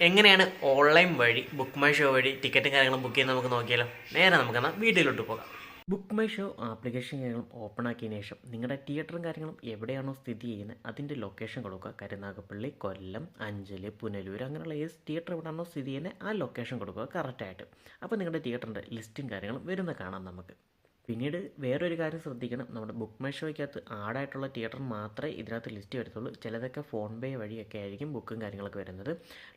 എങ്ങനെയാണ് ഓൺലൈൻ വഴി book my show വഴി ടിക്കറ്റും കാര്യങ്ങളും ബുക്ക് ചെയ്യുന്നത് നമുക്ക് നോക്കിയാലോ. നേരെ നമുക്കെന്നാൽ വീഡിയോയിലോട്ട് പോകാം. ബുക്ക് മൈ ഷോ ആപ്ലിക്കേഷൻ കാര്യങ്ങളും ഓപ്പൺ ആക്കിയതിനു ശേഷം നിങ്ങളുടെ തിയേറ്ററും കാര്യങ്ങളും എവിടെയാണോ സ്ഥിതി ചെയ്യുന്നത് അതിൻ്റെ ലൊക്കേഷൻ കൊടുക്കുക. കരുനാഗപ്പള്ളി, കൊല്ലം, അഞ്ചൽ, പുനലൂർ അങ്ങനെയുള്ള ഏത് തിയേറ്റർ എവിടെയാണോ സ്ഥിതി ചെയ്യുന്നത് ആ ലൊക്കേഷൻ കൊടുക്കുക കറക്റ്റായിട്ട്. അപ്പോൾ നിങ്ങളുടെ തിയേറ്ററിൻ്റെ ലിസ്റ്റും കാര്യങ്ങളും വരുന്ന കാണാം നമുക്ക്. പിന്നീട് വേറൊരു കാര്യം ശ്രദ്ധിക്കണം, നമ്മുടെ ബുക്ക് മൈ ഷോയ്ക്കകത്ത് ആഡായിട്ടുള്ള തിയേറ്റർ മാത്രമേ ഇതിനകത്ത് ലിസ്റ്റ് വരത്തുള്ളൂ. ചിലതൊക്കെ ഫോൺ പേ വഴിയൊക്കെ ആയിരിക്കും ബുക്കും കാര്യങ്ങളൊക്കെ വരുന്നത്.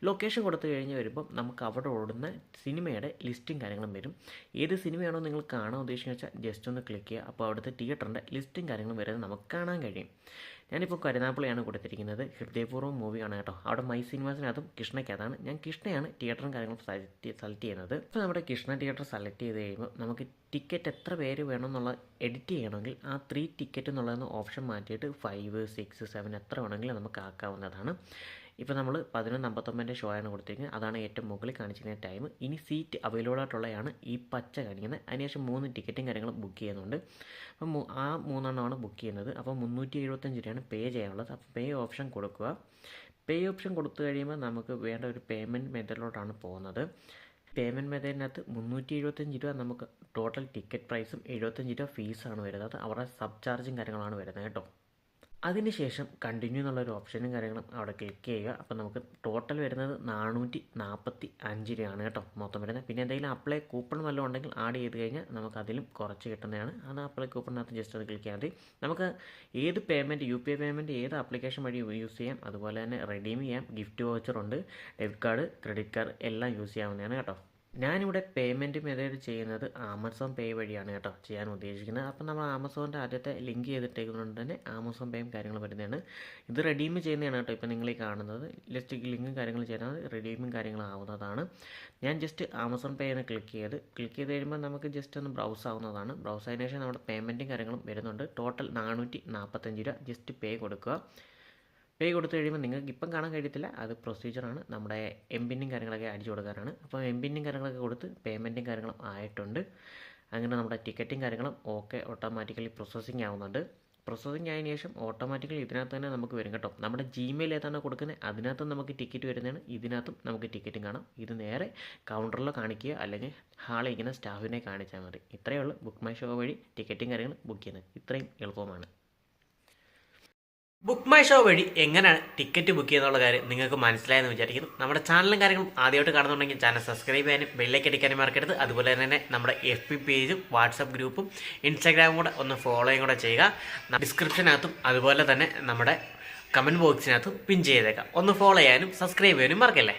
ലൊക്കേഷൻ കൊടുത്തു കഴിഞ്ഞ് വരുമ്പോൾ നമുക്ക് അവിടെ ഓടുന്ന സിനിമയുടെ ലിസ്റ്റും കാര്യങ്ങളും വരും. ഏത് സിനിമയാണോ നിങ്ങൾ കാണാൻ ഉദ്ദേശിക്കുന്നത് വെച്ചാൽ ജസ്റ്റ് ഒന്ന് ക്ലിക്ക് ചെയ്യുക. അപ്പോൾ അവിടുത്തെ തിയേറ്ററിൻ്റെ ലിസ്റ്റും കാര്യങ്ങളും വരുന്നത് നമുക്ക് കാണാൻ കഴിയും. ഞാനിപ്പോൾ കരുനാഗപ്പള്ളിയാണ് കൊടുത്തിരിക്കുന്നത്. ഹൃദയപൂർവ്വം മൂവിയാണ് കേട്ടോ. അവിടെ മൈ സിനിമാസിനകത്തും കൃഷ്ണയ്ക്കകത്താണ്. ഞാൻ കൃഷ്ണയാണ് തിയേറ്ററും കാര്യങ്ങളും സെലക്ട് ചെയ്യുന്നത്. ഇപ്പോൾ നമ്മുടെ കൃഷ്ണ തിയേറ്റർ സെലക്ട് ചെയ്ത് കഴിയുമ്പോൾ നമുക്ക് ടിക്കറ്റ് എത്ര പേര് വേണമെന്നുള്ള എഡിറ്റ് ചെയ്യണമെങ്കിൽ ആ 3 ടിക്കറ്റ് എന്നുള്ളതെന്ന് ഓപ്ഷൻ മാറ്റിയിട്ട് 5, 6, 7 എത്ര വേണമെങ്കിലും നമുക്ക് ആക്കാവുന്നതാണ്. ഇപ്പോൾ നമ്മൾ 11:59 ഷോ ആണ് കൊടുത്തിരിക്കുന്നത്. അതാണ് ഏറ്റവും മുകളിൽ കാണിച്ചിരിക്കുന്ന ടൈം. ഇനി സീറ്റ് അവൈലബിൾ ആയിട്ടുള്ളതാണ് ഈ പച്ച കാണിക്കുന്നത്. അതിനുശേഷം 3 ടിക്കറ്റും കാര്യങ്ങളും ബുക്ക് ചെയ്യുന്നുണ്ട്. അപ്പം ആ 3 ബുക്ക് ചെയ്യുന്നത്. അപ്പോൾ 375 രൂപയാണ് പേ ചെയ്യാനുള്ളത്. അപ്പോൾ പേ ഓപ്ഷൻ കൊടുക്കുക. പേ ഓപ്ഷൻ കൊടുത്തു കഴിയുമ്പോൾ നമുക്ക് വേണ്ട ഒരു പേയ്മെൻറ്റ് മെത്തേഡിലോട്ടാണ് പോകുന്നത്. പേയ്മെൻറ്റ് മെത്തേഡിനകത്ത് 375 രൂപ നമുക്ക് ടോട്ടൽ ടിക്കറ്റ് പ്രൈസും 75 രൂപ ഫീസാണ് വരുന്നത്. അവരുടെ സബ് ചാർജും കാര്യങ്ങളാണ് വരുന്നത് കേട്ടോ. അതിനുശേഷം കണ്ടിന്യൂ എന്നുള്ളൊരു ഓപ്ഷനും കാര്യങ്ങളും അവിടെ ക്ലിക്ക് ചെയ്യുക. അപ്പോൾ നമുക്ക് ടോട്ടൽ വരുന്നത് 445 രൂപയാണ് കേട്ടോ മൊത്തം വരുന്നത്. പിന്നെ എന്തെങ്കിലും അപ്ലൈ കൂപ്പൺ വല്ലതും ഉണ്ടെങ്കിൽ ആഡ് ചെയ്ത് കഴിഞ്ഞാൽ നമുക്ക് അതിലും കുറച്ച് കിട്ടുന്നതാണ്. അത് അപ്ലൈ കൂപ്പണിനകത്ത് ജസ്റ്റ് അത് ക്ലിക്ക് ചെയ്യാൻ മതി. നമുക്ക് ഏത് പേയ്മെൻറ്റ് UPI പേയ്മെൻറ്റ് ഏത് ആപ്ലിക്കേഷൻ വഴി യൂസ് ചെയ്യാം. അതുപോലെ തന്നെ റെഡീം ചെയ്യാം. ഗിഫ്റ്റ് വൗച്ചറുണ്ട്, ഡെബിറ്റ് കാർഡ്, ക്രെഡിറ്റ് കാർഡ് എല്ലാം യൂസ് ചെയ്യാവുന്നതാണ് കേട്ടോ. ഞാനിവിടെ പേയ്മെൻറ്റ് മെത്തേഡ് ചെയ്യുന്നത് ആമസോൺ പേ വഴിയാണ് കേട്ടോ ചെയ്യാൻ ഉദ്ദേശിക്കുന്നത്. അപ്പം നമ്മൾ ആമസോണിൻ്റെ ആദ്യത്തെ ലിങ്ക് ചെയ്തിട്ടേക്കുന്നതുകൊണ്ട് തന്നെ ആമസോൺ പേയും കാര്യങ്ങൾ വരുന്നതാണ്. ഇത് റെഡീം ചെയ്യുന്നതാണ് കേട്ടോ. ഇപ്പോൾ നിങ്ങൾ ഈ കാണുന്നത് ജസ്റ്റ് ലിങ്കും കാര്യങ്ങൾ ചെയ്യുന്നത് റെഡീമും കാര്യങ്ങളും ആവുന്നതാണ്. ഞാൻ ജസ്റ്റ് ആമസോൺ പേ എന്ന് ക്ലിക്ക് ചെയ്ത് കഴിയുമ്പോൾ നമുക്ക് ജസ്റ്റ് ഒന്ന് ബ്രൗസ് ആവുന്നതാണ്. ബ്രൗസ് ആയതിനു ശേഷം നമ്മുടെ പേയ്മെൻറ്റും കാര്യങ്ങളും വരുന്നുണ്ട്. ടോട്ടൽ 445 രൂപ ജസ്റ്റ് പേ കൊടുക്കുക. പേ കൊടുത്തു കഴിയുമ്പോൾ നിങ്ങൾക്ക് ഇപ്പം കാണാൻ കഴിയത്തില്ല, അത് പ്രൊസീജിയറാണ്. നമ്മുടെ എംപിന്നും കാര്യങ്ങളൊക്കെ അടിച്ചു കൊടുക്കാനാണ്. അപ്പോൾ എംപിന്നും കാര്യങ്ങളൊക്കെ കൊടുത്ത് പേയ്മെൻറ്റും കാര്യങ്ങളും ആയിട്ടുണ്ട്. അങ്ങനെ നമ്മുടെ ടിക്കറ്റും കാര്യങ്ങളും ഓട്ടോമാറ്റിക്കലി പ്രോസസ്സിങ് ആവുന്നുണ്ട്. പ്രോസസ്സിങ് ആയതിനു ശേഷം ഓട്ടോമാറ്റിക്കലി ഇതിനകത്ത് തന്നെ നമുക്ക് വരും കേട്ടോ. നമ്മുടെ ജിമെയിൽ ഏതാണോ കൊടുക്കുന്നത് അതിനകത്തും നമുക്ക് ടിക്കറ്റ് വരുന്നതാണ്. ഇതിനകത്തും നമുക്ക് ടിക്കറ്റും കാണാം. ഇത് നേരെ കൗണ്ടറിലോ കാണിക്കുക അല്ലെങ്കിൽ ഹാളിൽ ഇരിക്കുന്ന സ്റ്റാഫിനെ കാണിച്ചാൽ മതി. ഇത്രയേ ഉള്ളൂ ബുക്ക് മൈ ഷോ വഴി ടിക്കറ്റും കാര്യങ്ങളും ബുക്ക് ചെയ്യുന്നത്. ഇത്രയും എളുപ്പമാണ്. ബുക്ക് മൈ ഷോ വഴി എങ്ങനെയാണ് ടിക്കറ്റ് ബുക്ക് ചെയ്യുന്നുള്ള കാര്യം നിങ്ങൾക്ക് മനസ്സിലായെന്ന് വിചാരിക്കുന്നു. നമ്മുടെ ചാനലും കാര്യങ്ങളും ആദ്യമായിട്ട് കാണുന്നുണ്ടെങ്കിൽ ചാനൽ സബ്സ്ക്രൈബ് ചെയ്യാനും ബെല്ലേക്ക് അടിക്കാനും മറക്കരുത്. അതുപോലെ തന്നെ നമ്മുടെ FB പേജും വാട്സപ്പ് ഗ്രൂപ്പും ഇൻസ്റ്റാഗ്രാമും കൂടെ ഒന്ന് ഫോളോയും കൂടെ ചെയ്യുക. ഡിസ്ക്രിപ്ഷനകത്തും അതുപോലെ തന്നെ നമ്മുടെ കമൻറ്റ് ബോക്സിനകത്തും പിൻ ചെയ്തേക്കാം. ഒന്ന് ഫോളോ ചെയ്യാനും സബ്സ്ക്രൈബ് ചെയ്യാനും മറക്കല്ലേ.